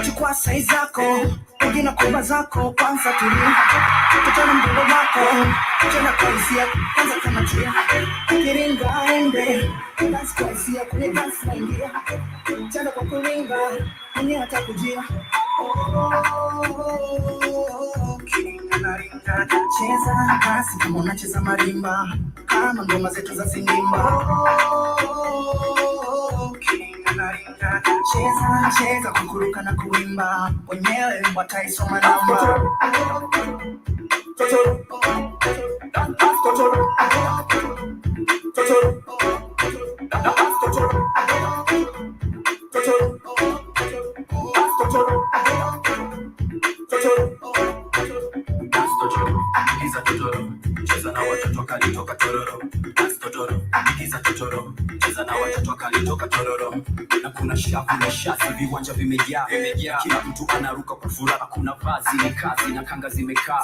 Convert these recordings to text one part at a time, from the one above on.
Chukua sai zako, wengine kuba zako, kwanza tulia. Tutana mdogo wako, tena kwa hisia, kwanza kama tia. Kiringa ende, dance kwa hisia, kwenye dance na ingia. Tena kwa kuringa, mwenye atakujia. Cheza kasi kama unacheza marimba, kama ngoma zetu za singimba. Cheza kukuruka na kuimba, wenyewe wataisoma namba. Cheza na watoto kalitoka tororo. Totoro, ikiza totoro. Cheza na watoto kalitoka tororo. Na kuna shafu na shasi, viwanja vimejaa. Kila mtu anaruka kwa furaha, kuna vazi ni kazi na kanga zimekaa.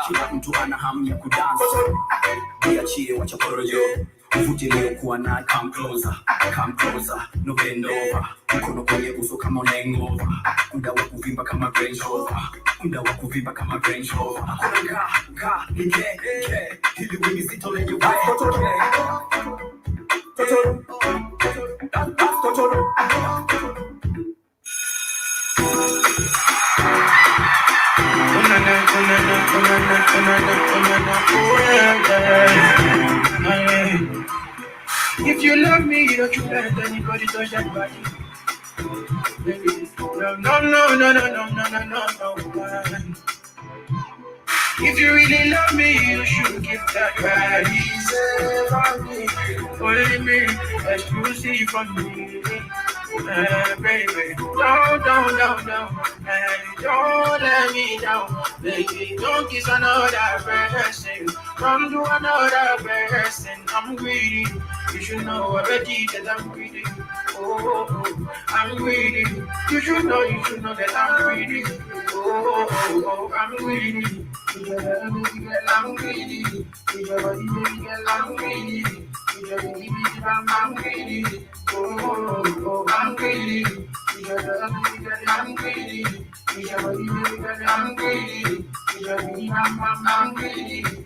Kila mtu ana hamu ya kudansa. Niachie wacha porojo. Mvute niliokuwa na come closer, no bend over. Mkono kwenye uso kama hangover. Muda wa kuvimba kama Range Rover. Hakuna ike, hili wimi zito lenye we. If you love me, you don't let anybody touch that body. No. If you really love me, you should give that body. Only me, exclusive from me. Baby, don't, don't let me down. Baby, don't kiss another person. Come to another person. I'm greedy. You should know already that I'm greedy. Oh, I'm greedy. You should know that I'm greedy. Oh, I'm greedy. I'm greedy. I'm greedy. I'm greedy. Oh, I'm greedy. I'm greedy. I'm greedy.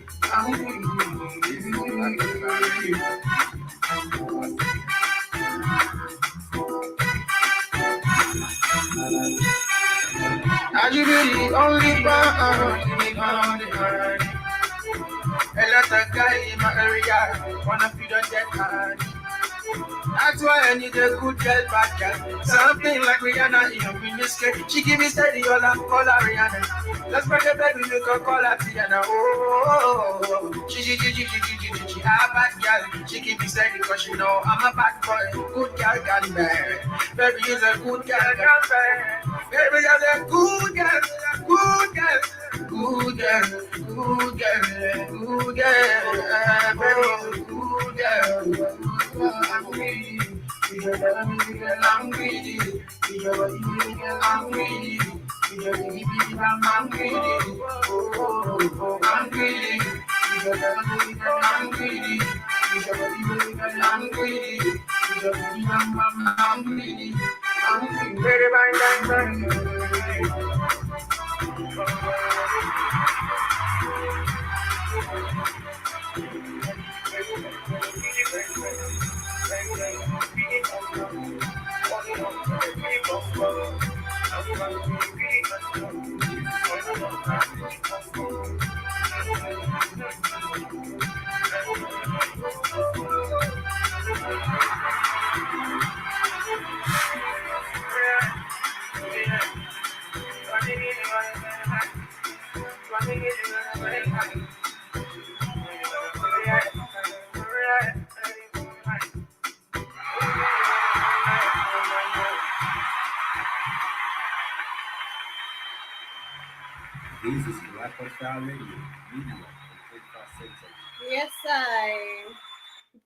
Are you really only one? A lot of guys in my area wanna feed on that hard. That's why I need a good girl, bad girl. Something like Rihanna in a miniskirt. She give me steady, all I'm call her Rihanna. Let's break a baby, you can call her Tiana. Oh, she, a bad girl. She keep me steady cause she know I'm a bad boy. Good girl, can bear. Baby is a good girl, can bear. Baby is a good girl, good girl. Good girl, good girl, good girl. Baby is a good girl. I'm greedy, I'm greedy, I'm greedy, I'm greedy, oh, I'm greedy, I'm greedy, I'm greedy, I'm greedy, This is Black Horsepower Radio. Yes, I.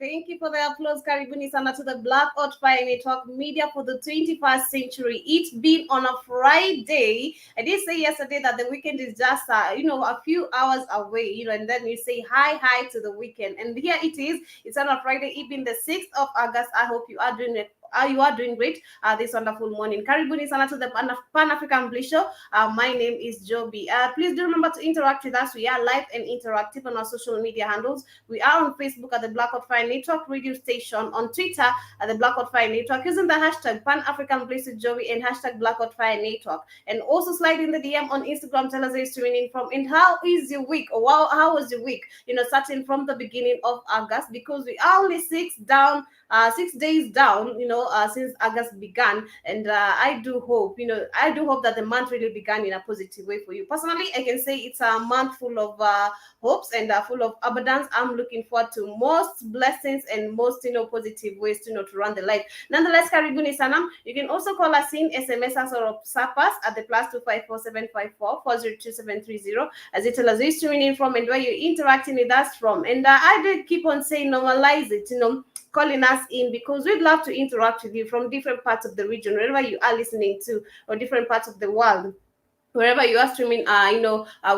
Thank you for the applause. Karibuni sana to the Black Hot Fire Network Media for the 21st century. It's been on a Friday. I did say yesterday that the weekend is just, a few hours away, and then you say hi to the weekend. And here it is. It's on a Friday, even the 6th of August. I hope you are doing it. You are doing great this wonderful morning. Karibuni sana to the Pan African Bliss Show. My name is Joby. Please do remember to interact with us. We are live and interactive on our social media handles. We are on Facebook at the Black Hot Fire Network radio station, on Twitter at the Black Hot Fire Network, using the hashtag Pan African Bliss with Joby and hashtag Black Hot Fire Network. And also slide in the DM on Instagram. Tell us where you're tuning in from and how is your week? Or how was your week? Starting from the beginning of August, because we are only 6 days down, since August began. And I do hope that the month really began in a positive way for you. Personally, I can say it's a month full of hopes and full of abundance. I'm looking forward to most blessings and most, positive ways to run the life. Nonetheless, Karibuni Sanam, you can also call us in, SMS us or WhatsApp us at the +254 754 402 730, as it tells us tuning in from and where you're interacting with us from. And I did keep on saying normalize it, calling us in, because we'd love to interact with you from different parts of the region, wherever you are listening to, or different parts of the world, wherever you are streaming,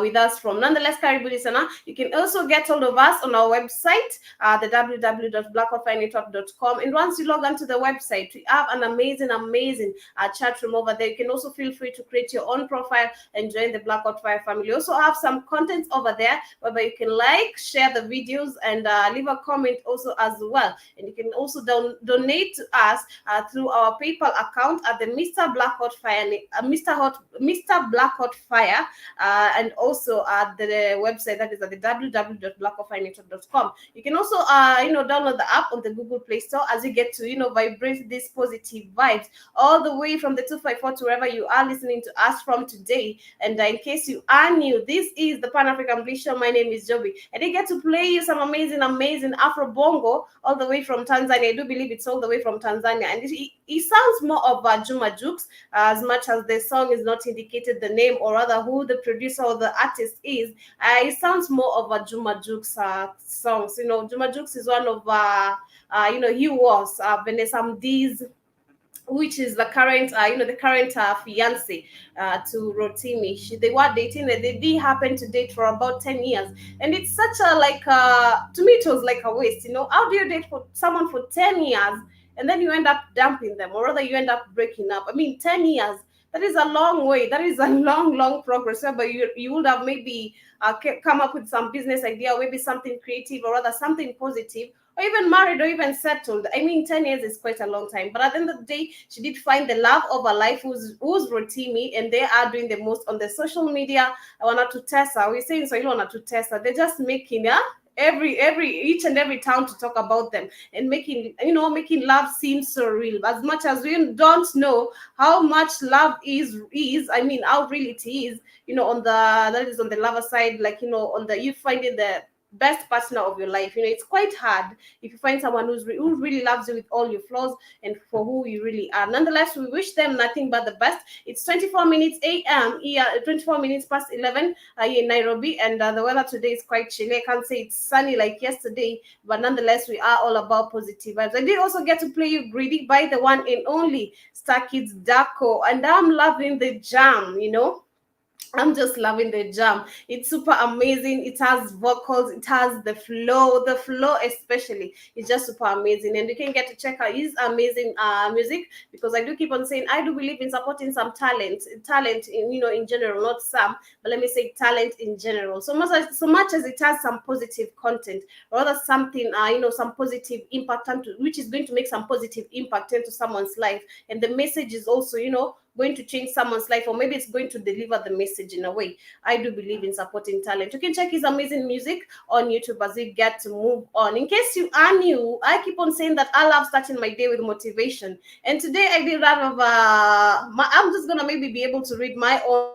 with us from. Nonetheless, Karibu listener, you can also get hold of us on our website, the www.blackoutfirenetwork.com. And once you log onto the website, we have an amazing chat room over there. You can also feel free to create your own profile and join the Blackout Fire family. We also have some content over there whereby you can share the videos, and leave a comment also as well. And you can also donate to us through our PayPal account at the Mr. Blackout Fire, Mr. Blackout Fire, and also at the website that is at the www.blackoutfirenetwork.com. You can also download the app on the Google Play Store, as you get to vibrate these positive vibes all the way from the 254 to wherever you are listening to us from today. And in case you are new, this is the Pan African Bliss Show. My name is Joby, and I get to play you some amazing Afro Bongo all the way from Tanzania. I do believe it's all the way from Tanzania, and it sounds more of Juma Jukes, as much as the song is not indicated the name, or rather who the producer or the artist is. It sounds more of a Juma Jukes songs. Juma Jukes is one of he was Vanessa Mdee's, which is the current fiance to Rotimi. They were dating, and they did happen to date for about 10 years. And it's such a to me it was like a waste. How do you date for someone for 10 years and then you end up dumping them, or rather you end up breaking up? I mean, 10 years, that is a long way. That is a long progress. But you would have maybe come up with some business idea, or maybe something creative, or rather something positive, or even married, or even settled. I mean, 10 years is quite a long time. But at the end of the day, she did find the love of her life, who's Rotimi, and they are doing the most on the social media. I wanted to test her. We say in Swahili, wanted to test her. They're just making, each and every town to talk about them, and making love seem so real, as much as we don't know how much love is I mean, how real it is, on the lover side, on the you finding the best partner of your life. It's quite hard if you find someone who really loves you with all your flaws and for who you really are. Nonetheless, we wish them nothing but the best. It's 24 minutes a.m. here, 24 minutes past 11 here in Nairobi, and the weather today is quite chilly. I can't say it's sunny like yesterday, but nonetheless, we are all about positive vibes. I did also get to play you Greedy by the one and only Star Kids Darko, and I'm loving the jam. I'm just loving the jam. It's super amazing. It has vocals, it has the flow especially. It's just super amazing. And you can get to check out his amazing music, because I do keep on saying I do believe in supporting some talent in general, not some, but let me say talent in general. So much as it has some positive content, or rather something some positive impact which is going to make some positive impact into someone's life, and the message is also going to change someone's life, or maybe it's going to deliver the message in a way. I do believe in supporting talent. You can check his amazing music on YouTube as we get to move on. In case you are new, I keep on saying that I love starting my day with motivation. And today I did that of I'm just gonna maybe be able to read my own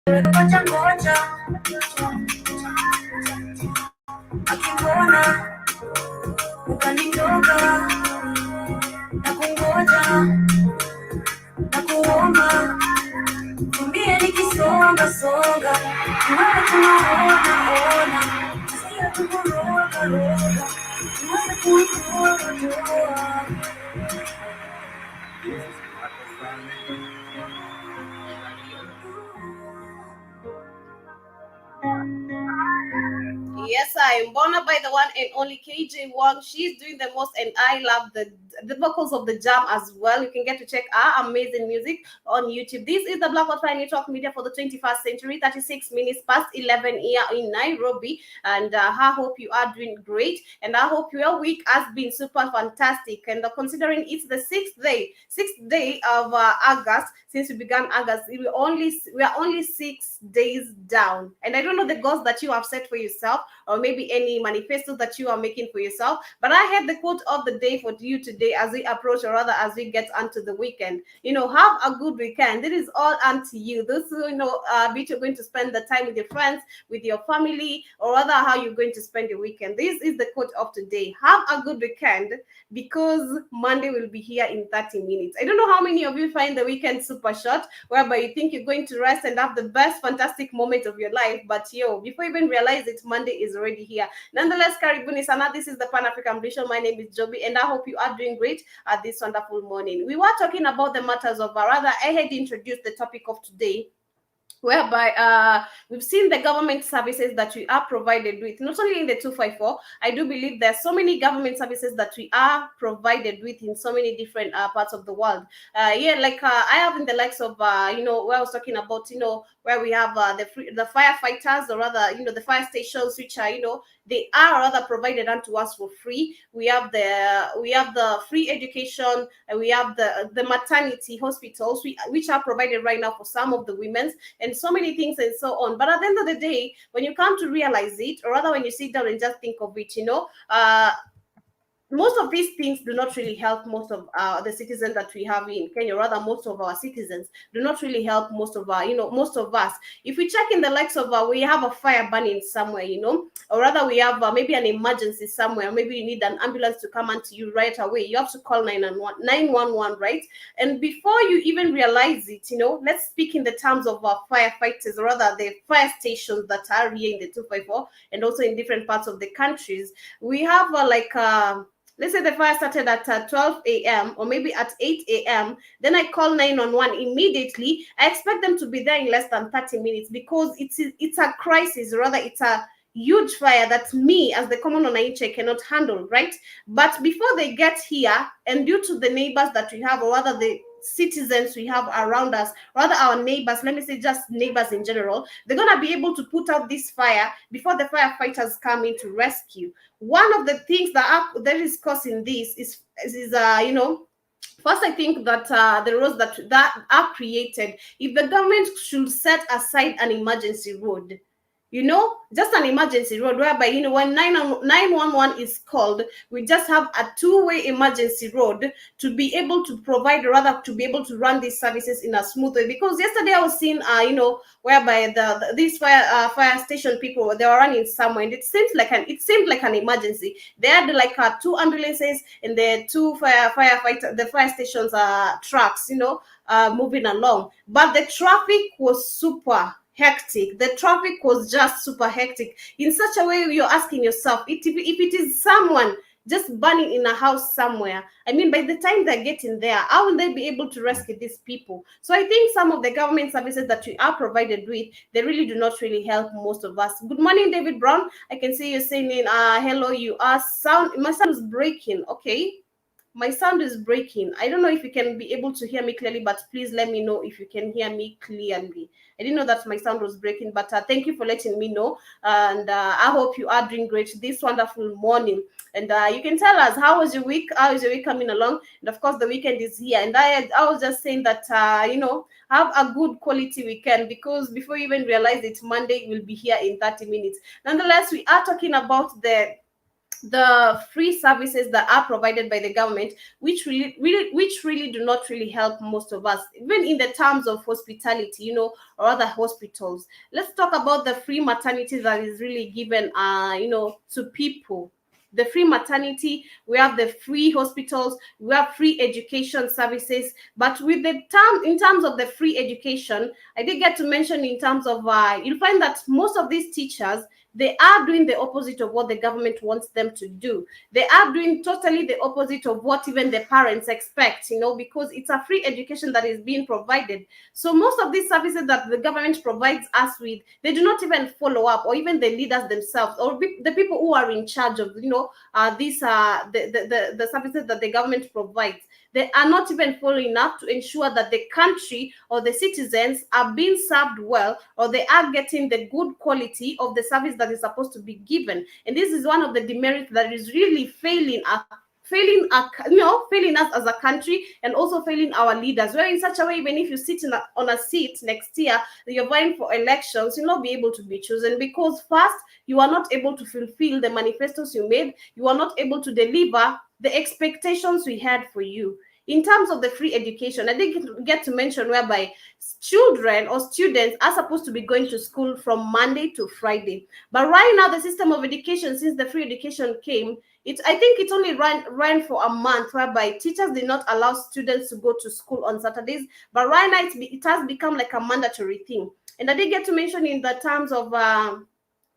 ngoja ngoja, akikuona ukanitoka na kungoja na kuomba, tumbie nikisonga songa, tunawe tunaona ona, tusiye tukoroga roga, tunawe kuitoa toa. Yes, I am Bona by the one and only KJ Wong. She's doing the most, and I love the vocals of the jam as well. You can get to check our amazing music on YouTube. This is the Black Wi-Fi Network Media for the 21st century. 36 minutes past 11 here in Nairobi, and I hope you are doing great. And I hope your week has been super fantastic. And considering it's the sixth day of August since we began August, we are only 6 days down. And I don't know the goals that you have set for yourself, or maybe any manifestos that you are making for yourself. But I had the quote of the day for you today as we approach, or rather as we get onto the weekend. Have a good weekend. It is all unto you. This, be you're going to spend the time with your friends, with your family, or rather how you're going to spend your weekend. This is the quote of today. Have a good weekend, because Monday will be here in 30 minutes. I don't know how many of you find the weekend super short, whereby you think you're going to rest and have the best fantastic moment of your life, but before you even realize it, Monday is already here. Nonetheless, karibuni sana. This is the Pan African Bliss Show. My name is Joby, and I hope you are doing great at this wonderful morning. We were talking about the matters of, rather, I had introduced the topic of today, whereby we've seen the government services that we are provided with, not only in the 254. I do believe there's so many government services that we are provided with in so many different parts of the world. I have in the likes of where I was talking about, where we have the firefighters, or rather, the fire stations, which are, they are rather provided unto us for free. We have the free education, and we have the maternity hospitals, which are provided right now for some of the women, and so many things and so on. But at the end of the day, when you come to realize it, or rather when you sit down and just think of it, most of these things do not really help most of the citizens that we have in Kenya. Rather, most of our citizens do not really help most of most of us. If we check in the likes of, we have a fire burning somewhere, or rather we have maybe an emergency somewhere, maybe you need an ambulance to come onto you right away. You have to call 911, right? And before you even realize it, let's speak in the terms of firefighters, or rather the fire stations that are here in the 254 and also in different parts of the countries. We have let's say the fire started at 12 a.m. or maybe at 8 a.m. Then I call 911 immediately. I expect them to be there in less than 30 minutes, because it's a crisis, or rather it's a huge fire that me as the common Onaiche cannot handle, right? But before they get here, and due to the neighbors that we have, or rather the citizens we have around us, rather our neighbors, let me say just neighbors in general, they're going to be able to put out this fire before the firefighters come in to rescue. One of the things that is causing this is first, I think that the roads that are created, if the government should set aside an emergency road, just an emergency road, whereby, when 911 is called, we just have a two-way emergency road to be able to provide, rather to be able to run these services in a smooth way. Because yesterday I was seeing, whereby these fire station people, they were running somewhere, and it seemed like an emergency. They had like two ambulances and the two the fire stations trucks, moving along, but the traffic was super hectic. The traffic was just super hectic in such a way you're asking yourself, if it is someone just burning in a house somewhere, I mean, by the time they're getting there, how will they be able to rescue these people? So I think some of the government services that we are provided with, they really do not really help most of us. Good morning, David Brown. I can see you saying hello. You are my sound is breaking. Okay, my sound is breaking. I don't know if you can be able to hear me clearly, but please let me know if you can hear me clearly. I didn't know that my sound was breaking, but thank you for letting me know. And I hope you are doing great this wonderful morning. And you can tell us, how was your week? How is your week coming along? And of course, the weekend is here. And I was just saying that, have a good quality weekend, because before you even realize it, Monday will be here in 30 minutes. Nonetheless, we are talking about the the free services that are provided by the government, which really do not really help most of us, even in the terms of hospitality, or other hospitals. Let's talk about the free maternity that is really given, to people. The free maternity, we have the free hospitals, we have free education services. But with the term, in terms of the free education, I did get to mention in terms of, you'll find that most of these teachers, they are doing the opposite of what the government wants them to do. They are doing totally the opposite of what even the parents expect, because it's a free education that is being provided. So most of these services that the government provides us with, they do not even follow up, or even the leaders themselves, or the people who are in charge of, these the services that the government provides. They are not even following up to ensure that the country or the citizens are being served well, or they are getting the good quality of the service that is supposed to be given. And this is one of the demerits that is really failing us as a country, and also failing our leaders. Where in such a way, even if you sit on a seat next year, you're vying for elections, you'll not be able to be chosen, because first, you are not able to fulfill the manifestos you made. You are not able to deliver the expectations we had for you. In terms of the free education, I didn't get to mention whereby children or students are supposed to be going to school from Monday to Friday. But right now, the system of education, since the free education came, I think it only ran for a month, whereby teachers did not allow students to go to school on Saturdays. But right now, it has become like a mandatory thing. And I did get to mention in the terms of,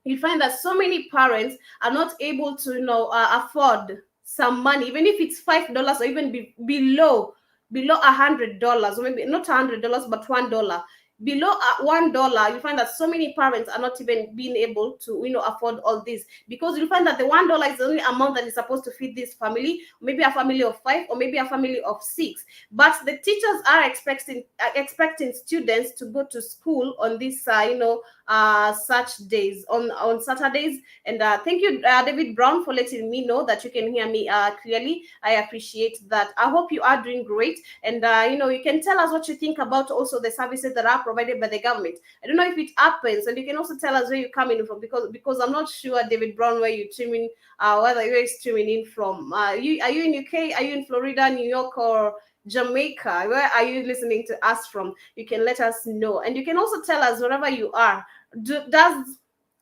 you find that so many parents are not able to afford some money, even if it's $5, or even below $100, or maybe not $100 but $1. Below $1, you find that so many parents are not even being able to afford all this, because you find that the $1 is the only amount that is supposed to feed this family, maybe a family of 5, or maybe a family of 6. But the teachers are expecting students to go to school on this such days, on Saturdays. And thank you, David Brown, for letting me know that you can hear me clearly. I appreciate that. I hope you are doing great. And you can tell us what you think about also the services that are provided by the government. I don't know if it happens, and you can also tell us where you're coming from, because I'm not sure, David Brown, where you're streaming, whether you're streaming in from. Are you in UK? Are you in Florida, New York, or Jamaica? Where are you listening to us from? You can let us know. And you can also tell us wherever you are, does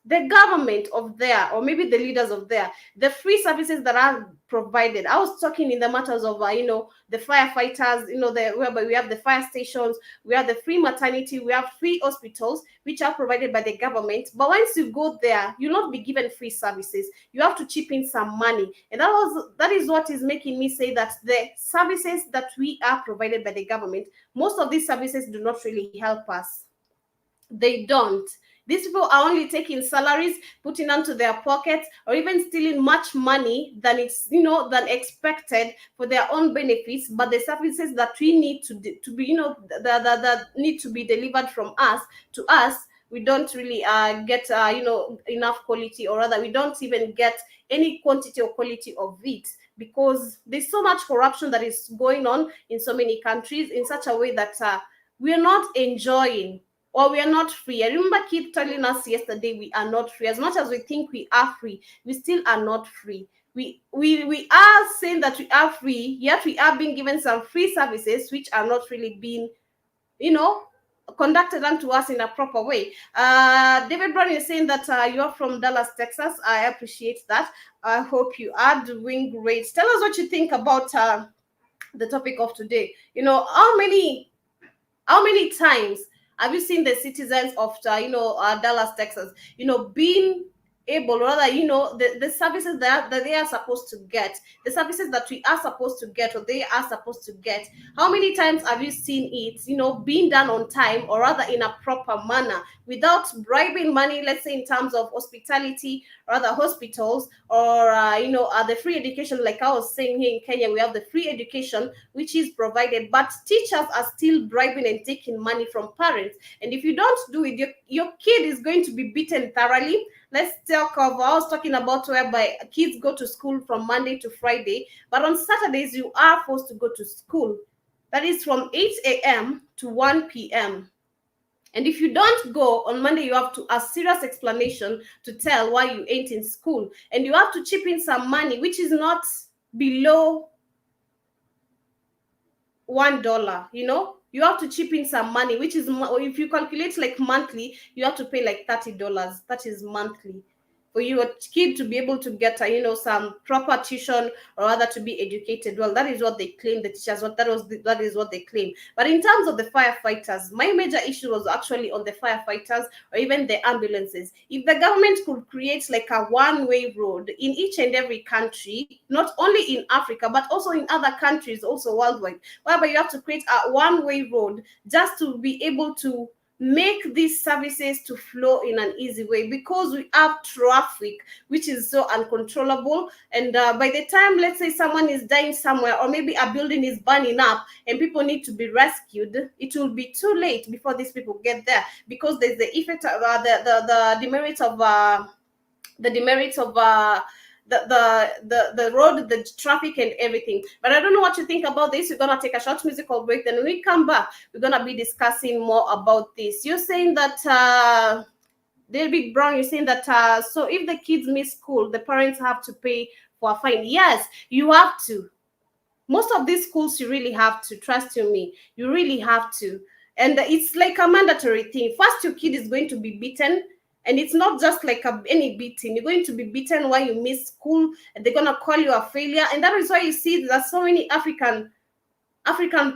the government of there, or maybe the leaders of there, the free services that are provided? I was talking in the matters of the firefighters, whereby we have the fire stations, we have the free maternity, we have free hospitals, which are provided by the government. But once you go there, you'll not be given free services. You have to chip in some money. And that is what is making me say that the services that we are provided by the government, most of these services do not really help us. They don't. These people are only taking salaries, putting onto their pockets, or even stealing much money than than expected for their own benefits. But the services that we need to be, that need to be delivered from us to us, we don't really get enough quality, or rather, we don't even get any quantity or quality of it, because there's so much corruption that is going on in so many countries, in such a way that we're not enjoying, or we are not free. I remember Keith telling us yesterday, we are not free. As much as we think we are free, we still are not free. We are saying that we are free, yet we are being given some free services which are not really being, conducted unto us in a proper way. David Brown is saying that you're from Dallas, Texas. I appreciate that. I hope you are doing great. Tell us what you think about the topic of today. How many times have you seen the citizens of Dallas, Texas, being able, rather, the services that they are supposed to get, the services that we are supposed to get, or they are supposed to get? How many times have you seen it, being done on time, or rather in a proper manner, without bribing money, let's say in terms of hospitality, or other hospitals, or the free education? Like I was saying, here in Kenya, we have the free education which is provided, but teachers are still bribing and taking money from parents. And if you don't do it, your kid is going to be beaten thoroughly. Let's talk of, I was talking about whereby kids go to school from Monday to Friday, but on Saturdays you are forced to go to school. That is from 8 a.m. to 1 p.m. And if you don't go on Monday, you have to a serious explanation to tell why you ain't in school. And you have to chip in some money, which is not below $1. You have to chip in some money, which is, if you calculate like monthly, you have to pay like $30. That is monthly for your kid to be able to get some proper tuition, or rather to be educated. Well, that is what they claim, the teachers. That is what they claim. But in terms of the firefighters, my major issue was actually on the firefighters, or even the ambulances. If the government could create like a one-way road in each and every country, not only in Africa but also in other countries, also worldwide, whereby you have to create a one-way road just to be able to make these services to flow in an easy way, because we have traffic which is so uncontrollable. And by the time, let's say, someone is dying somewhere, or maybe a building is burning up and people need to be rescued, it will be too late before these people get there, because there's the effect of the demerits of the road, the traffic, and everything. But I don't know what you think about this. We're gonna take a short musical break. Then when we come back, we're gonna be discussing more about this. You're saying that David Brown, you're saying that so if the kids miss school, the parents have to pay for a fine. Yes, you have to. Most of these schools, you really have to. Trust you me, you really have to. And it's like a mandatory thing. First, your kid is going to be beaten. And it's not just like any beating. You're going to be beaten while you miss school, and they're going to call you a failure. And that is why you see there's so many African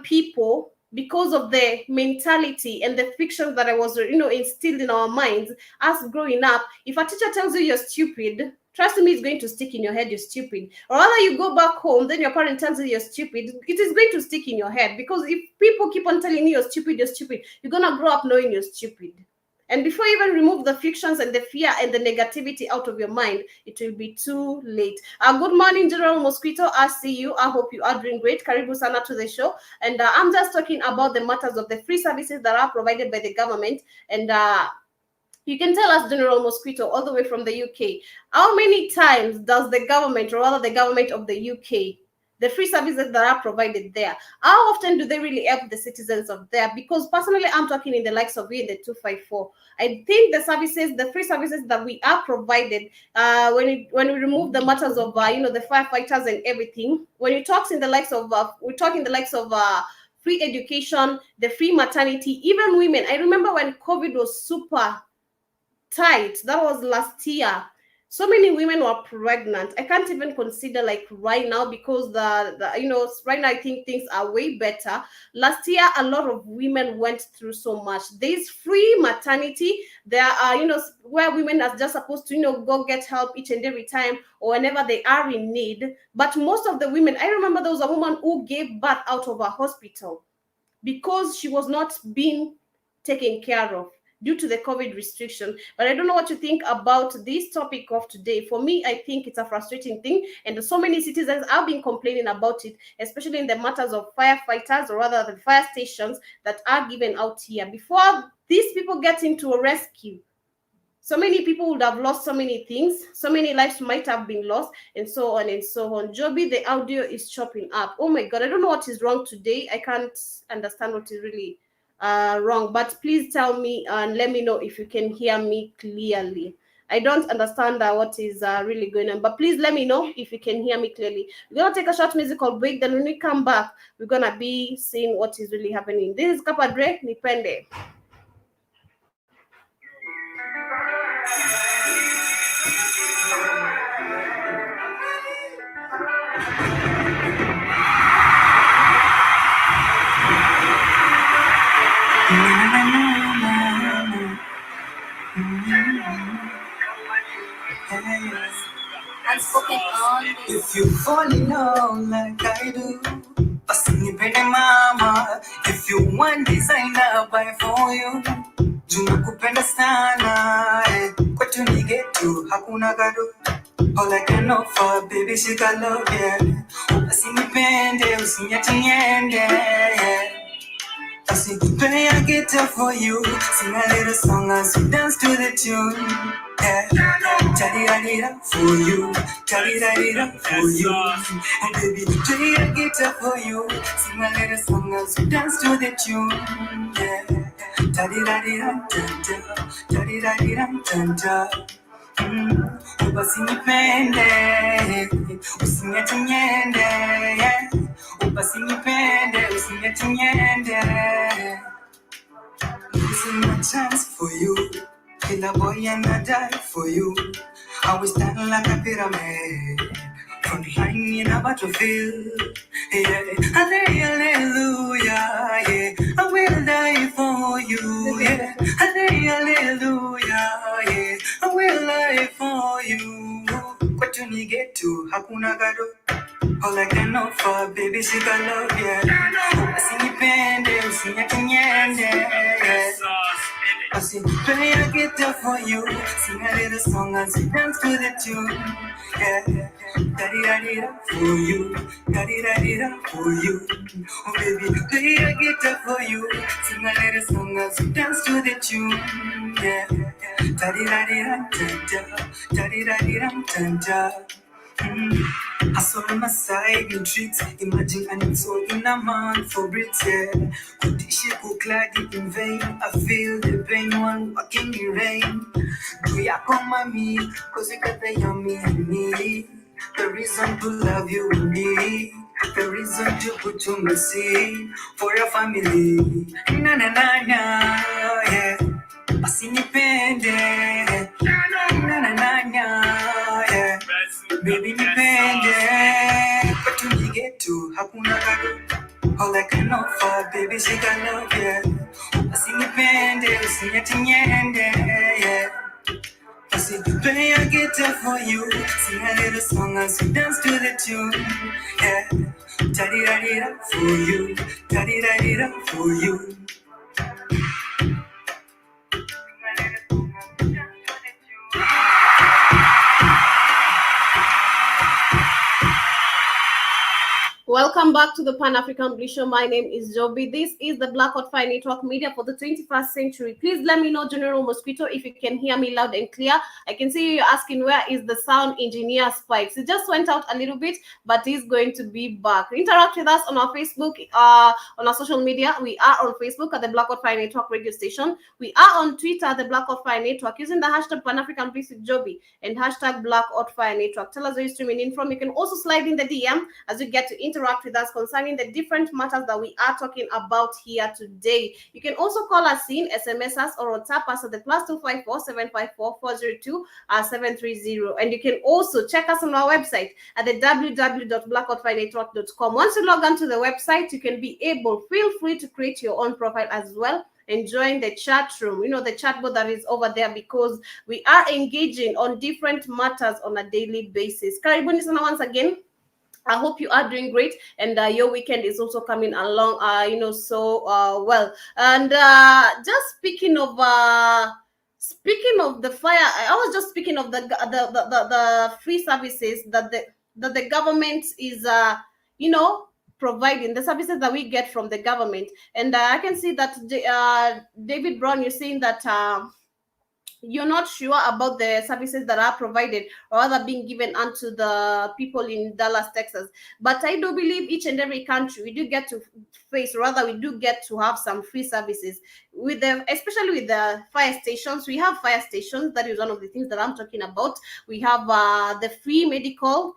people, because of the mentality and the fiction that I was, instilled in our minds as growing up. If a teacher tells you you're stupid, trust me, it's going to stick in your head, you're stupid. Or rather, you go back home, then your parent tells you you're stupid, it is going to stick in your head. Because if people keep on telling you you're stupid, you're going to grow up knowing you're stupid. And before you even remove the fictions and the fear and the negativity out of your mind, it will be too late. Good morning, General Mosquito. I see you. I hope you are doing great. Karibu sana to the show. And I'm just talking about the matters of the free services that are provided by the government. And you can tell us, General Mosquito, all the way from the UK, how many times does the government, or rather the government of the UK, the free services that are provided there, how often do they really help the citizens of there? Because personally, I'm talking in the likes of we in the 254. I think the free services that we are provided, when we remove the matters of the firefighters and everything, when we talk in the likes of free education, the free maternity, even women. I remember when COVID was super tight, that was last year. So many women were pregnant. I can't even consider like right now, because right now I think things are way better. Last year, a lot of women went through so much. There's free maternity. There are, where women are just supposed to, go get help each and every time or whenever they are in need. But most of the women, I remember there was a woman who gave birth out of a hospital because she was not being taken care of due to the COVID restriction. But I don't know what you think about this topic of today. For me, I think it's a frustrating thing, and so many citizens have been complaining about it, especially in the matters of firefighters, or rather the fire stations that are given out here. Before these people get into a rescue, so many people would have lost so many things, so many lives might have been lost, and so on and so on. Joby, the audio is chopping up. Oh my God, I don't know what is wrong today. I can't understand what is really wrong, but please tell me and let me know if you can hear me clearly. I don't understand what is really going on, but please let me know if you can hear me clearly. We're gonna take a short musical break, then when we come back, we're gonna be seeing what is really happening. This is Kapadre Nipende. If you fall in love like I do, usinipende mama. If you want designer, I'll buy for you. Tunakupenda sana, kwetu ni getu, hakuna gado. All I can offer, baby, she got love, yeah. Usinipende, usinyatiende, yeah. I say, play a guitar for you, sing a little song as we dance to the tune. Yeah, ta-di-da-di-da for you, ta-di-da-di-da for you. And baby, play a guitar for you, sing a little song as we dance to the tune. Yeah, Usinipende, usiniache niende, usinipende, usiniache niende. Losing my chance for you, kill a boy and I die for you. I will stand like a pyramid, front line in a battlefield. Yeah, hallelujah, yeah, I will die for you. Yeah, hallelujah, yeah, I will die for you. What you need get to, hakuna gado. All I can offer, baby, she got love, yeah. Usinipende, usiniache yeah. I sing, play a guitar for you, sing a little song and sing dance to the tune, yeah. Daddy, daddy, da for you, daddy, daddy, da for you. Oh baby, play a guitar for you, sing a little song and sing dance to the tune, yeah. Daddy, daddy, da daddy, daddy, da. I saw on my side in tricks, imagine and it's all in a man for Brits, yeah. Could this shit go clad in vain? I feel the pain one walking in rain. Do ya come at me? Cause you got the yummy in me. The reason to love you and me. The reason to put you mercy for your family. Na na na na, yeah. Usinipende, na na na na, yeah. Baby nipende, but when you get to hakuna gado. All I can offer, baby, she got love, yeah. Usinipende, usiniache niende, yeah. I see play a guitar for you, sing a little song as we dance to the tune, yeah. Daddy, daddy, da for you, daddy, daddy, da for you. Welcome back to the Pan-African Bliss Show. My name is Joby. This is the Black Hot Fire Network Media for the 21st century. Please let me know, General Mosquito, if you can hear me loud and clear. I can see you asking where is the sound engineer Spikes. He just went out a little bit, but he's going to be back. Interact with us on our Facebook, on our social media. We are on Facebook at the Black Hot Fire Network radio station. We are on Twitter at the Black Hot Fire Network using the hashtag Pan-African Bliss with Joby and hashtag Black Hot Fire Network. Tell us where you're streaming in from. You can also slide in the DM as you get to interact with us concerning the different matters that we are talking about here today. You can also call us in, SMS us, or WhatsApp us at the +254 754 402 730. And you can also check us on our website at the www.blackhotfirenetwork.com. Once you log on to the website, you can feel free to create your own profile as well and join the chat room, the chat board that is over there, because we are engaging on different matters on a daily basis. Karibuni sana once again. I hope you are doing great, and your weekend is also coming along, so well. And just speaking of the fire, I was just speaking of the free services that the government is, providing, the services that we get from the government. And I can see that David Brown, you're saying that. You're not sure about the services that are provided or rather being given unto the people in Dallas, Texas. But I do believe each and every country we do get to face, rather we do get to have some free services with especially with the fire stations. We have fire stations. That is one of the things that I'm talking about. We have the free medicals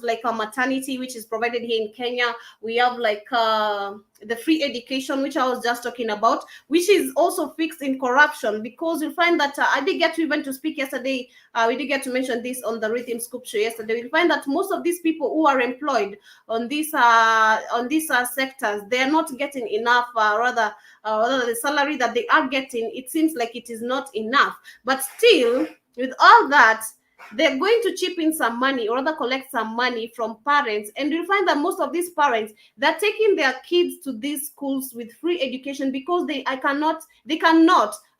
like a maternity, which is provided here in Kenya. We have like the free education, which I was just talking about, which is also fixed in corruption, because you'll find that I did get to even to speak yesterday. We did get to mention this on the Rhythm Scoop show yesterday. We'll find that most of these people who are employed on these sectors, they are not getting enough, rather the salary that they are getting, it seems like it is not enough. But still, with all that, they're going to chip in some money or rather collect some money from parents. And you'll find that most of these parents, they're taking their kids to these schools with free education because they cannot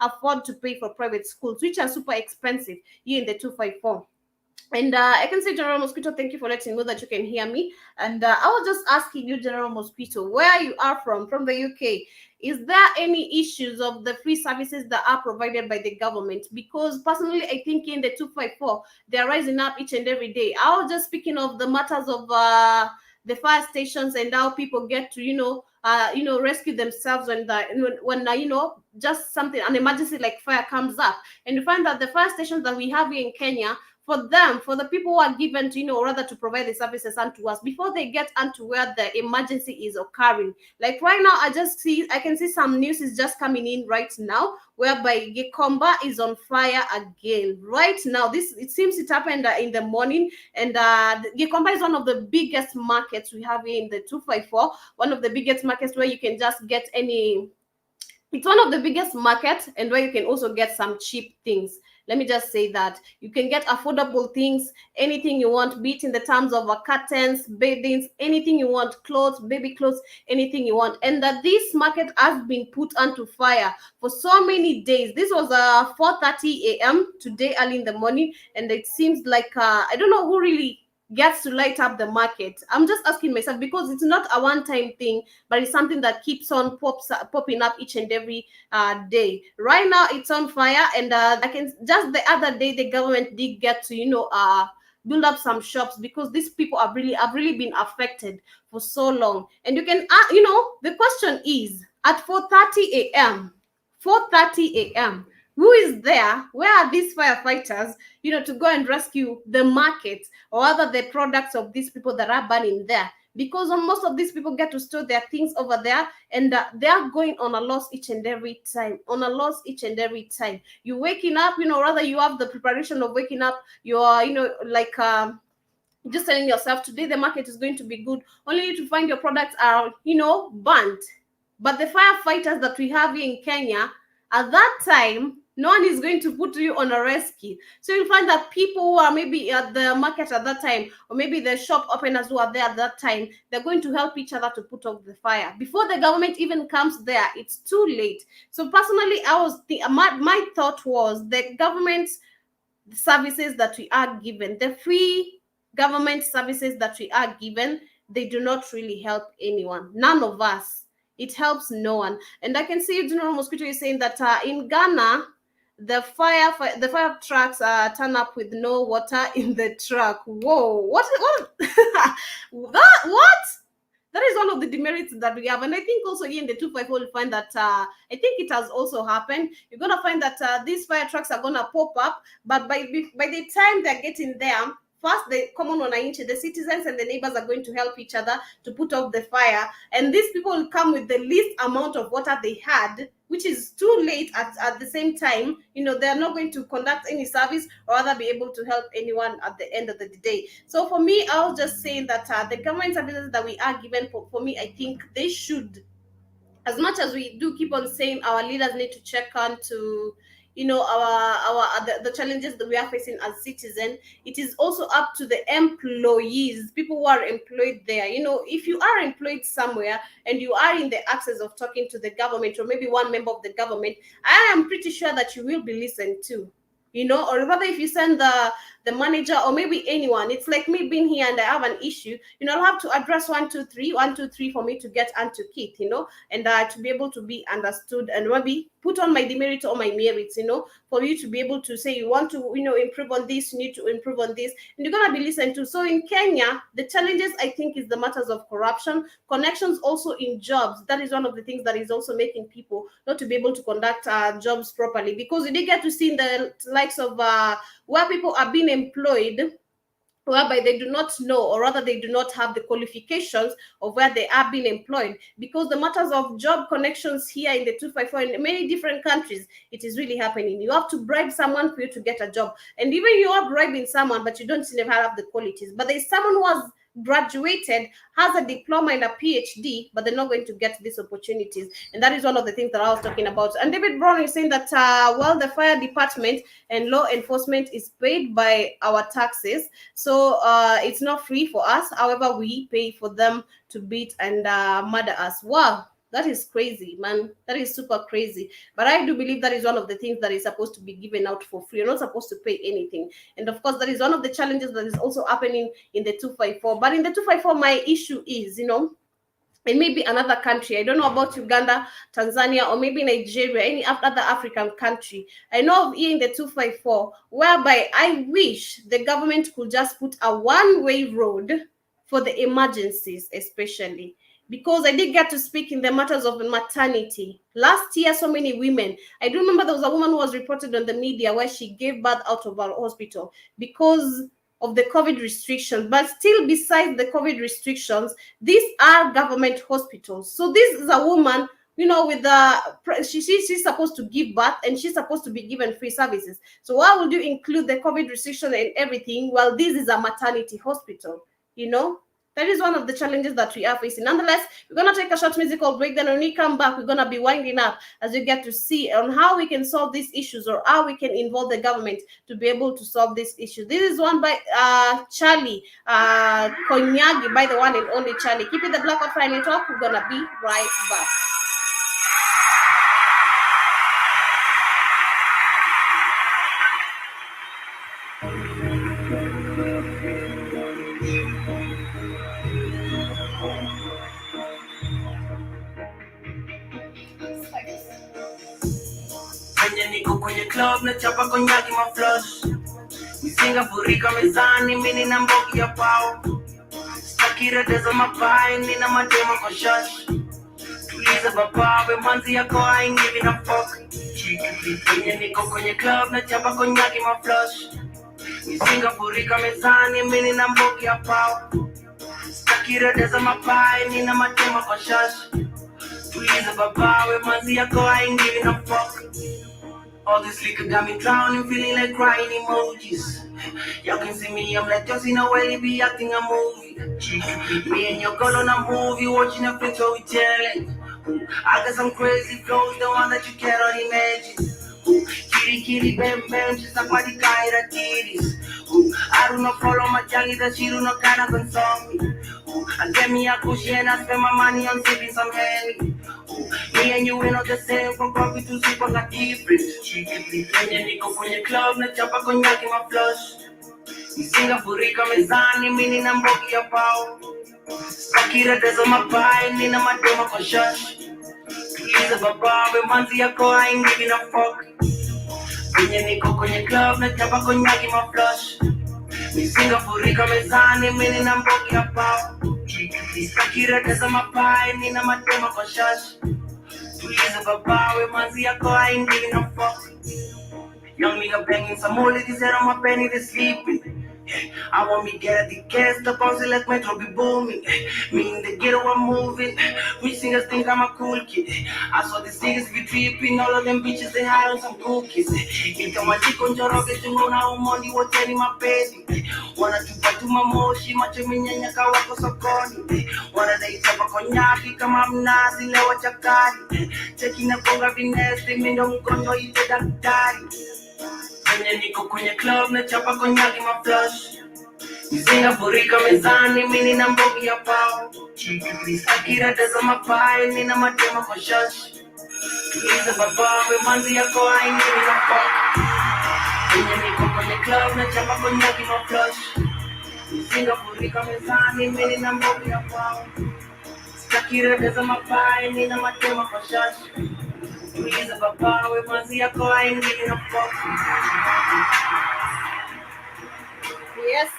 afford to pay for private schools, which are super expensive here in the 254. And I can say, General Mosquito, thank you for letting me know that you can hear me. And I was just asking you, General Mosquito, where you are from the UK. Is there any issues of the free services that are provided by the government? Because personally, I think in the 254, they're rising up each and every day. I was just speaking of the matters of the fire stations and how people get to, rescue themselves when just something, an emergency like fire comes up. And you find that the fire stations that we have here in Kenya, for them, for the people who are given to, rather to provide the services unto us, before they get onto where the emergency is occurring. Like right now, I can see some news is just coming in right now, whereby Gikomba is on fire again. Right now, it seems it happened in the morning, and Gikomba is one of the biggest markets we have here in the 254, one of the biggest markets where you can just get any. It's one of the biggest markets, and where you can also get some cheap things. Let me just say that you can get affordable things, anything you want, be it in the terms of curtains, beddings, anything you want, clothes, baby clothes, anything you want. And that this market has been put onto fire for so many days. This was 4:30 a.m. today, early in the morning, and it seems like I don't know who really gets to light up the market. I'm just asking myself, because it's not a one-time thing, but it's something that keeps on popping up each and every day. Right now, it's on fire, and just the other day, the government did get to build up some shops, because these people have really been affected for so long. And you can the question is, at 4:30 a.m. 4:30 a.m. Who is there? Where are these firefighters, to go and rescue the market, or other the products of these people that are burning there? Because most of these people get to store their things over there, and they are going on a loss each and every time. You're waking up, rather you have the preparation of waking up. You are, just telling yourself, today the market is going to be good, only to find your products are, burnt. But the firefighters that we have here in Kenya, at that time, no one is going to put you on a rescue. So you'll find that people who are maybe at the market at that time, or maybe the shop openers who are there at that time, they're going to help each other to put out the fire. Before the government even comes there, it's too late. So personally, my thought was, the government services that we are given, the free government services that we are given, they do not really help anyone. None of us. It helps no one. And I can see General Mosquito is saying that in Ghana, the fire trucks turn up with no water in the truck. Whoa, what? What? That is one of the demerits that we have. And I think also here in the 254, you'll find that I think it has also happened. You're going to find that these fire trucks are going to pop up, but by the time they're getting there, first, the common wananchi, the citizens and the neighbors are going to help each other to put out the fire. And these people will come with the least amount of water they had, which is too late at the same time. They're not going to conduct any service or rather be able to help anyone at the end of the day. So for me, I was just saying that the government services that we are given, for me, I think they should, as much as we do keep on saying our leaders need to check on to the challenges that we are facing as citizens, it is also up to the employees, people who are employed there. If you are employed somewhere and you are in the access of talking to the government, or maybe one member of the government, I am pretty sure that you will be listened to. Or rather, if you send the manager or maybe anyone, it's like me being here and I have an issue, I'll have to address 1, 2, 3 for me to get onto Kit, and to be able to be understood, and maybe put on my demerits or my merits, for you to be able to say you want to, improve on this, you need to improve on this, and you're going to be listened to. So in Kenya, the challenges, I think, is the matters of corruption, connections also in jobs. That is one of the things that is also making people not to be able to conduct jobs properly, because you did get to see in the likes of where people are being employed, whereby they do not know, or rather they do not have the qualifications of where they are being employed, because the matters of job connections here in the 254 in many different countries, it is really happening. You have to bribe someone for you to get a job, and even you are bribing someone, but you don't never have the qualities. But there's someone who has graduated, has a diploma and a PhD, but they're not going to get these opportunities. And that is one of the things that I was talking about. And David Brown is saying that the fire department and law enforcement is paid by our taxes, so it's not free for us. However, we pay for them to beat and murder us. Wow, that is crazy, man. That is super crazy. But I do believe that is one of the things that is supposed to be given out for free. You're not supposed to pay anything. And of course, that is one of the challenges that is also happening in the 254. But in the 254, my issue is, and maybe another country, I don't know about Uganda, Tanzania, or maybe Nigeria, any other African country. I know of here in the 254, whereby I wish the government could just put a one-way road for the emergencies, especially because I did get to speak in the matters of maternity. Last year, so many women. I do remember there was a woman who was reported on the media where she gave birth out of her hospital because of the COVID restrictions. But still, besides the COVID restrictions, these are government hospitals. So this is a woman, with she's supposed to give birth and she's supposed to be given free services. So why would you include the COVID restriction and everything? Well, this is a maternity hospital, you know. That is one of the challenges that we are facing. Nonetheless, we're going to take a short musical break. Then when we come back, we're going to be winding up as we get to see on how we can solve these issues or how we can involve the government to be able to solve this issue. This is one by Charlie Konyagi, by the one and only Charlie. Keep it the Blackout Friday Talk. We're going to be right back. Kwenye niko kwenye club na chapa konyaki maflush. Misinga furika mezani mini na mbogi ya pao. Stakira dezo mapai nina madema kwa shash. Tuliza babawe manzi yako I ain't giving a fuck. Kwenye niko kwenye club na chapa konyaki maflush. Misinga furika mezani mini na mbogi ya pao. Stakira dezo mapai nina madema kwa shash. Tuliza babawe manzi yako I ain't giving a fuck. All this liquor got me drowning, feeling like crying emojis. Y'all can see me, I'm like, just in a way, be acting a movie. Me and your girl on a movie, watching a film, so we telling. I got some crazy flows, the one that you cannot imagine. Kitty, kitty, bam, bam, just like my kaira titties. I do not follow my jolly, that she do not kind of console me. I get me a cushy and I spend my money on sipping some Henny. Me and you ain't not the same, from coffee to soup, I got different. Kwenye niko kwenye club, na chapa konyaki ma flush. Misinga furika mezani, mini na mbogi ya pao. Stakira dezo mapai, nina madema kwa shash. Tuliza babawe, manzi yako I ain't giving a fuck. Kwenye niko kwenye club, na chapa konyaki ma flush. Misinga furika mezani, mini na mbogi ya pao. Stakira dezo mapai, nina madema kwa shash. Tuliza babawe, manzi yako I ain't giving a fuck. Young nigga banging some more ladies that on my penny they sleeping. I want me get at the gas, the bouncy like Metro be booming. Me in the ghetto I'm moving. We singers think I'm a cool kid. I saw the niggas be tripping, all of them bitches they hide on some cookies. Ito machico njoroge chungona umondi woteni mapedi. Wanna tupa tuma moshi, macho minyanya kawako sokoni. Wanna they chapa konyaki kama mnazi lewa chakari. Cheki na konga vinesti, mindo mkondo ite daktari. Kwenye niko kwenye club na chapa konyaki ma flush. Misinga furika mezani mini na mbogi ya pao. Akira dezo mapai nina madema kwa shash. Tuliza babawe manzi yako I ain't giving a fuck. Kwenye niko kwenye club na chapa konyaki ma flush. Misinga furika mezani mini na mbogi ya pao. Akira dezo mapai nina madema kwa shash. Tuliza babawe manzi yako I ain't giving a fuck. Yes,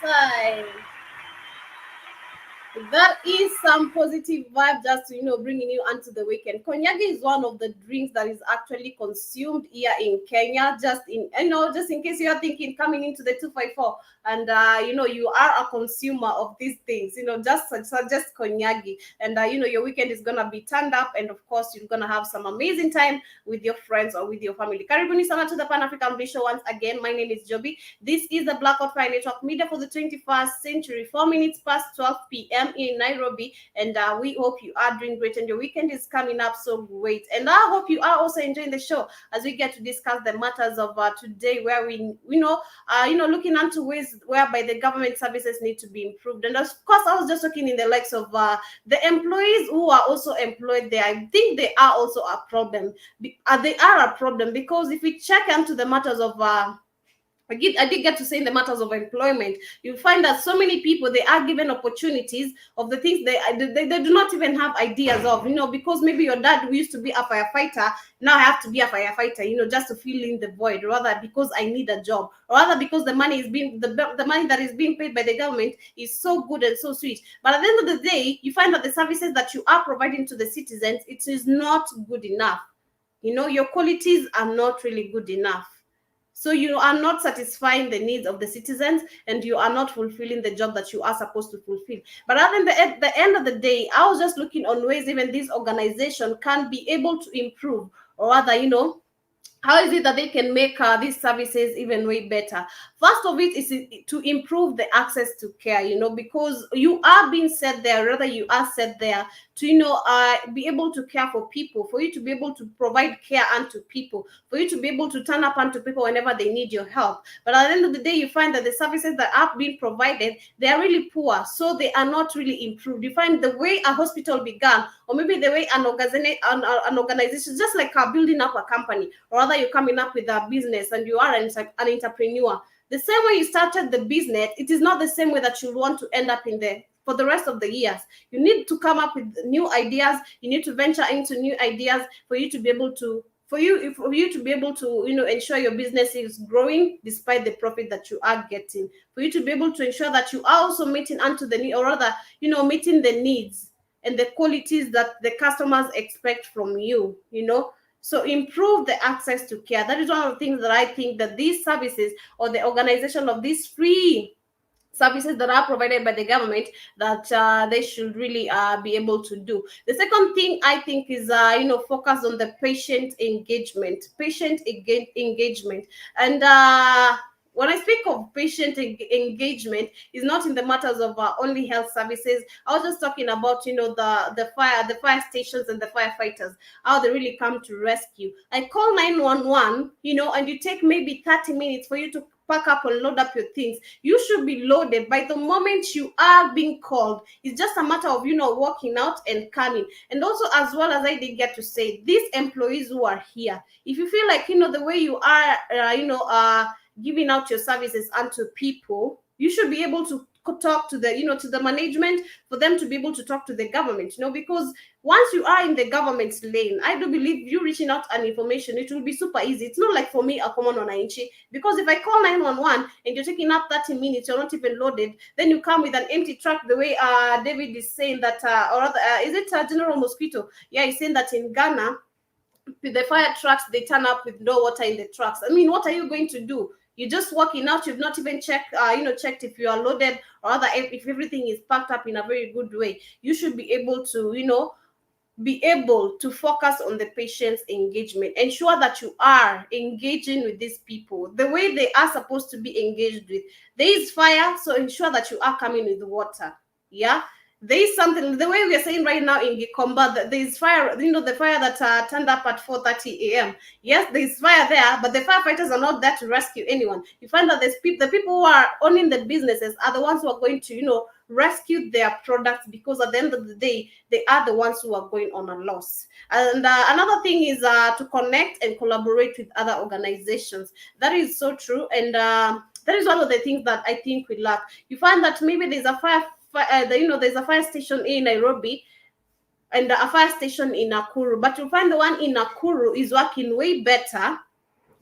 that is some positive vibe just to, bringing you onto the weekend. Konyagi is one of the drinks that is actually consumed here in Kenya. Just in case you are thinking coming into the 254 and, you are a consumer of these things, just suggest Konyagi. And, your weekend is going to be turned up. And of course, you're going to have some amazing time with your friends or with your family. Karibuni sana to the Pan-African Bliss Show once again. My name is Joby. This is the Blackout Friday Talk Media for the 21st century. 4 minutes past 12 p.m. in Nairobi, and we hope you are doing great and your weekend is coming up so great. And I hope you are also enjoying the show as we get to discuss the matters of today, where we looking into ways whereby the government services need to be improved. And of course, I was just looking in the likes of the employees who are also employed there. I think they are also a problem. They are a problem because if we check into the matters of I did get to say in the matters of employment, you find that so many people, they are given opportunities of the things they do not even have ideas of, because maybe your dad used to be a firefighter, now I have to be a firefighter, just to fill in the void, rather because I need a job, or rather because the money is being the money that is being paid by the government is so good and so sweet. But at the end of the day, you find that the services that you are providing to the citizens, it is not good enough. Your qualities are not really good enough. So you are not satisfying the needs of the citizens, and you are not fulfilling the job that you are supposed to fulfill. But at the end of the day, I was just looking on ways even this organization can be able to improve, or rather, how is it that they can make these services even way better? First of it is to improve the access to care, because you are being set there, rather you are set there to, be able to care for people, for you to be able to provide care unto people, for you to be able to turn up unto people whenever they need your help. But at the end of the day, you find that the services that are being provided, they are really poor, so they are not really improved. You find the way a hospital began, or maybe the way an organization, just like building up a company, or rather you're coming up with a business and you are an entrepreneur. The same way you started the business, it is not the same way that you want to end up in there for the rest of the years. You need to come up with new ideas. You need to venture into new ideas for you to be able to be able to ensure your business is growing despite the profit that you are getting, for you to be able to ensure that you are also meeting unto the need, or rather meeting the needs and the qualities that the customers expect from you. So improve the access to care. That is one of the things that I think that these services, or the organization of these free services that are provided by the government, that they should really be able to do. The second thing I think is focus on the patient engagement. And when I speak of patient engagement, is not in the matters of only health services. I was just talking about the fire stations and the firefighters, how they really come to rescue. I call 911, and you take maybe 30 minutes for you to pack up and load up your things. You should be loaded by the moment you are being called. It's just a matter of walking out and coming. And also, as well as I did get to say, these employees who are here, if you feel like the way you are giving out your services unto people, you should be able to talk to the management, for them to be able to talk to the government, because once you are in the government's lane, I do believe you reaching out an information, it will be super easy. It's not like for me, a common wananchi, because if I call 911 and you're taking up 30 minutes, you're not even loaded, then you come with an empty truck, the way David is saying that, or rather, is it General Mosquito? Yeah, he's saying that in Ghana, the fire trucks, they turn up with no water in the trucks. I mean, what are you going to do? You're just walking out. You've not even checked if you are loaded, or rather if everything is packed up in a very good way. You should be able to be able to focus on the patient's engagement. Ensure that you are engaging with these people the way they are supposed to be engaged with. There is fire, so ensure that you are coming with water. Yeah. There is something, the way we are saying right now in Gikomba, that there is fire, the fire that turned up at 4:30 a.m. Yes, there is fire there, but the firefighters are not there to rescue anyone. You find that the people who are owning the businesses are the ones who are going to, rescue their products, because at the end of the day, they are the ones who are going on a loss. And another thing is to connect and collaborate with other organizations. That is so true. And that is one of the things that I think we lack. You find that maybe there's a there's a fire station in Nairobi and a fire station in Nakuru, but you find the one in Nakuru is working way better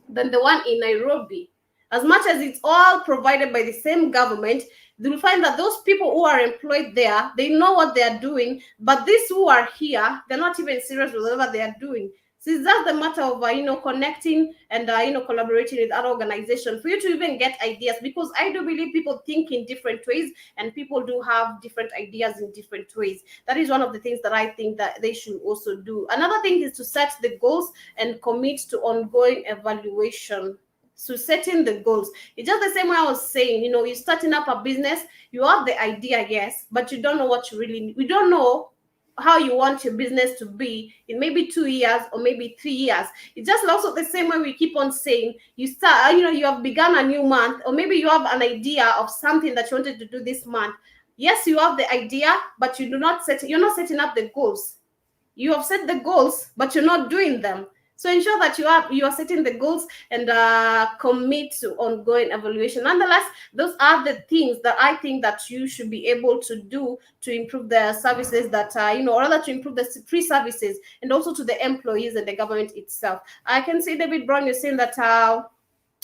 than the one in Nairobi. As much as it's all provided by the same government, you'll find that those people who are employed there, they know what they are doing, but these who are here, they're not even serious with whatever they are doing. So it's just the matter of connecting and collaborating with other organizations for you to even get ideas, because I do believe people think in different ways, and people do have different ideas in different ways. That is one of the things that I think that they should also do. Another thing is to set the goals and commit to ongoing evaluation. So setting the goals, it's just the same way I was saying, you're starting up a business, you have the idea, yes, but you don't know what you really need. We don't know how you want your business to be in maybe 2 years or maybe 3 years. It's just also the same way we keep on saying, you start, you have begun a new month, or maybe you have an idea of something that you wanted to do this month. Yes, you have the idea, but you're not setting up the goals. You have set the goals, but you're not doing them. So ensure that you are setting the goals and commit to ongoing evaluation. Nonetheless, those are the things that I think that you should be able to do to improve the services that or rather to improve the free services, and also to the employees and the government itself. I can see David Brown, you're saying that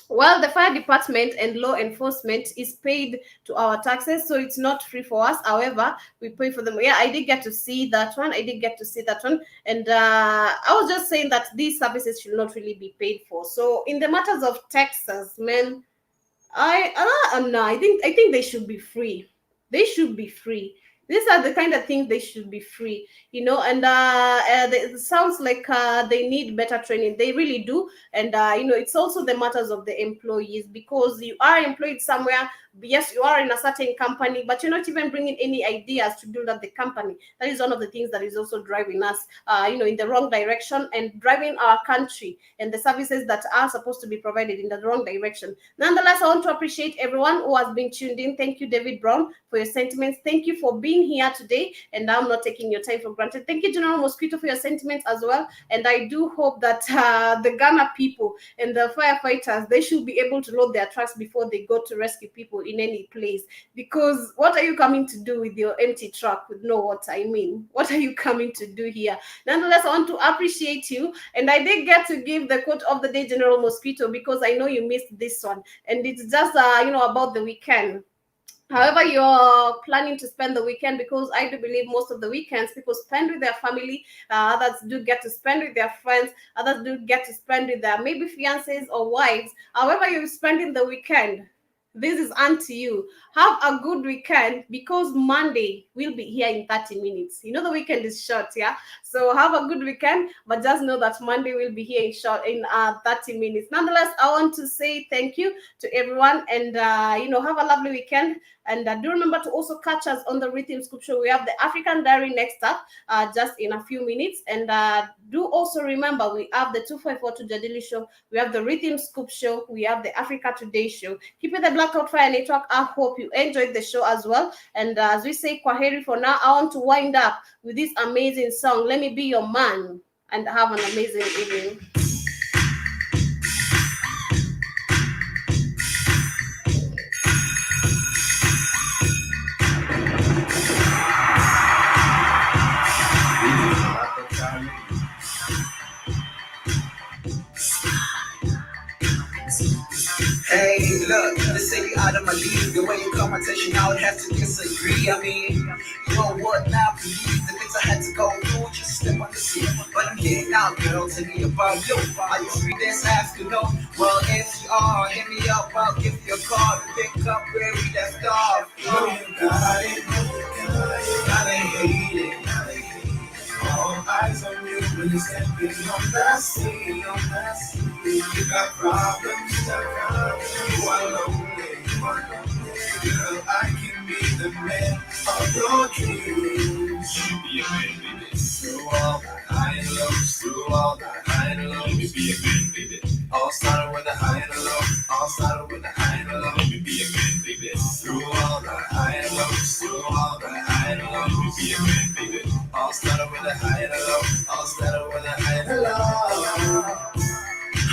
well, the fire department and law enforcement is paid to our taxes, so it's not free for us. However, we pay for them. Yeah, I did get to see that one. And I was just saying that these services should not really be paid for. So, in the matters of taxes, man, no, I think they should be free. They should be free. These are the kind of things they should be free, and it sounds like they need better training. They really do. And it's also the matters of the employees, because you are employed somewhere. Yes, you are in a certain company, but you're not even bringing any ideas to build up the company. That is one of the things that is also driving us in the wrong direction, and driving our country and the services that are supposed to be provided in the wrong direction. Nonetheless, I want to appreciate everyone who has been tuned in. Thank you, David Brown, for your sentiments. Thank you for being here today, and I'm not taking your time for granted. Thank you, General Mosquito, for your sentiments as well. And I do hope that the Ghana people and the firefighters, they should be able to load their trucks before they go to rescue people in any place. Because what are you coming to do with your empty truck with no water? I mean, what are you coming to do here? Nonetheless, I want to appreciate you. And I did get to give the quote of the day, General Mosquito, because I know you missed this one. And it's just, about the weekend. However, you're planning to spend the weekend, because I do believe most of the weekends people spend with their family. Others do get to spend with their friends. Others do get to spend with their maybe fiancés or wives. However, you're spending the weekend, this is unto you. Have a good weekend, because Monday will be here in 30 minutes. The weekend is short, yeah? So have a good weekend, but just know that Monday will be here in 30 minutes. Nonetheless, I want to say thank you to everyone, and have a lovely weekend. And do remember to also catch us on the Rhythm Scoop Show. We have the African Diary next up, just in a few minutes. And do also remember, we have the 254 to Jadili Show. We have the Rhythm Scoop Show. We have the Africa Today Show. Keep it the Blackout Fire Network. I hope you enjoyed the show as well. And as we say Kwaheri for now, I want to wind up with this amazing song, Let Me Be Your Man. And have an amazing evening. Hey, look, they say you out of my league. The way you call my attention, I would have to disagree. I mean, you know what now, please? The things I had to go through, just step on the seat. But I'm getting out, girl, tell me about you. Are you free this afternoon? Well, if you are, hit me up, I'll give you a call to pick up where we left off. Oh, you got it, gotta hate it. All eyes on you when you're stepping on that scene, You got problems, you are lonely, Girl, I can be the man of your dreams. You be a man, baby. Through all the high and lows, through all the high and lows. Let me be a man, baby. All started with the high and the low. All started with the high and the low. Let me be a man, baby. Through all the high and lows, through all the high and lows. Let me be a man, baby. All started with the high and the low. All started with the high and the low.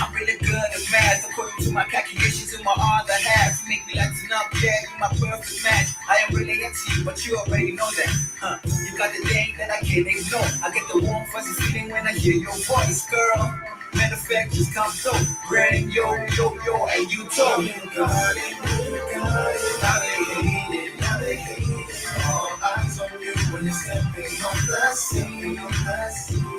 I'm really good at math, according to my calculations in my other half. You make me lighten up, yeah, you're my perfect match. I am really into you, but you already know that. You got the thing that I can't ignore. I get the warm, fuzzy feeling when I hear your voice, girl. Matter of fact, just come through. Brand yo, and you told me. You got it, now they hate it. All eyes on you when you're stepping on the scene.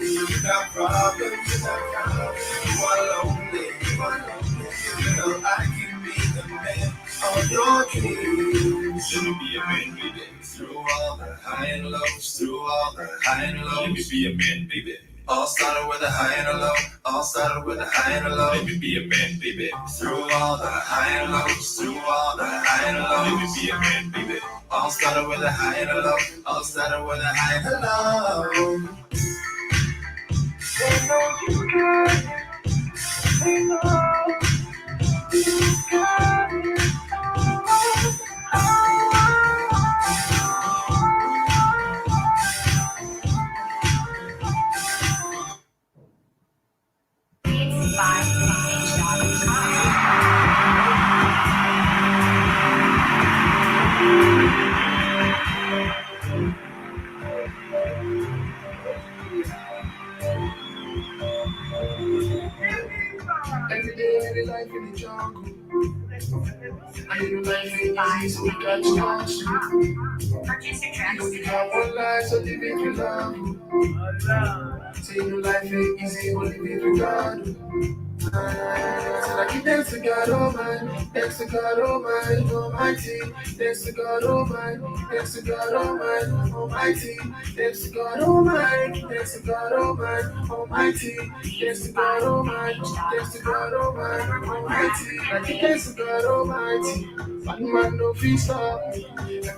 You got problems, you are lonely. Girl, I can be the man of your dreams. Let me be a man, baby. Through all the high and lows, through all the high and lows. Let me be a man, baby. All started with a high and a low. All started with a high and a low. Let me be a man, baby. Through all the high and lows, through all the high and low. Let me be a man, baby. All started with a high and a low. All started with a high and a low. They know you got it. They know you got it. living life in the jungle. And you know life ain't easy, so we got to hustle. You know we got one life, so live it with love. Say you know life ain't easy, but live it with God. So I give thanks to God, oh man, thanks to God, oh man, almighty, thanks to God, oh man, thanks to God, oh man, almighty, thanks to God, oh man, thanks to God, oh man, almighty, thanks to God, oh man, thanks to God, oh man, almighty, I give thanks to God, almighty, one man no feast up.